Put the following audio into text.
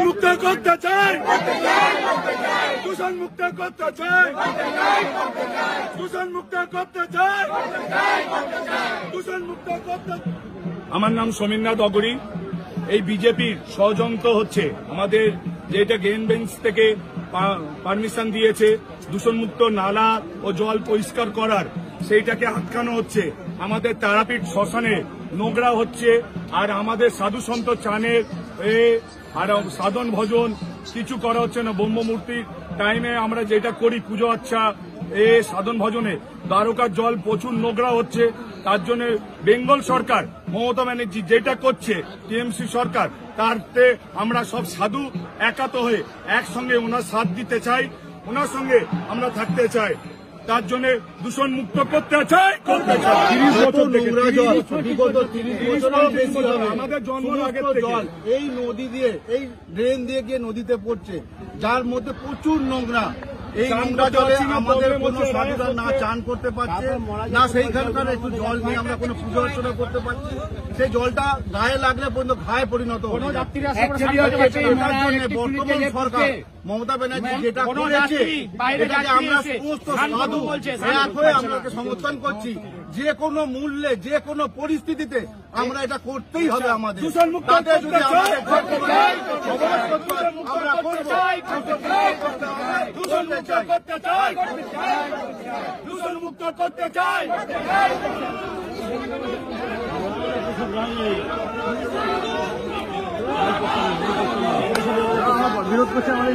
মুক্ত করতে চাই, দূষণ মুক্ত করতে চাই, দূষণ মুক্ত করতে চাই, দূষণ মুক্ত করতে। আমার নাম সমীরনাথ অগরী। এই বিজেপির ষড়যন্ত্র হচ্ছে, আমাদের যেটা গ্রিন বেঞ্চ থেকে পারমিশন দিয়েছে দূষণমুক্ত নালা ও জল পরিষ্কার করার, সেইটাকে আটকানো হচ্ছে। আমাদের তারাপীঠ শ্মশানে নোংরা হচ্ছে, আর আমাদের সাধু সন্ত চানের আর সাধন ভজন কিছু করা হচ্ছে না। ব্রহ্মমূর্তির টাইমে আমরা যেটা করি পুজো আচ্ছা সাধন ভজনে দ্বারকার জল প্রচুর নোংরা হচ্ছে। তার জন্য বেঙ্গল সরকার মমতা ব্যানার্জি যেটা করছে, টিএমসি সরকার, তারতে আমরা সব সাধু একাত হয়ে একসঙ্গে ওনার সাথ দিতে চাই, ওনার সঙ্গে আমরা থাকতে চাই। তার জন্য দূষণ মুক্ত করতে চাই, করতে চাই। 30 বছর থেকে আমাদের জন্মের আগে জল এই নদী দিয়ে, এই ড্রেন দিয়ে গিয়ে নদীতে পড়ছে, যার মধ্যে প্রচুর নোংরা। এই নোংরা জলে আমাদের কোনো সাধুরা না চান করতে পারছে না, সেইখানকার একটু জল নিয়ে আমরা কোনো পুজো অর্চনা করতে পারছি। সেই জলটা গায়ে লাগলে পর্যন্ত ঘায়ে পরিণত হচ্ছে। বর্তমান সরকার মমতা ব্যানার্জি যেটা করেছে, এটাকে আমরা সমস্ত সাধু এক হয়ে আমরা সমর্থন করছি। যে কোনো মূল্যে, যে কোনো পরিস্থিতিতে আমরা এটা করতেই হবে। আমাদের তাদের যদি আমরা করবো, দূষণ মুক্ত করতে চাই, দূষণ মুক্ত করতে চাই। বিরোধ করছে আমাদের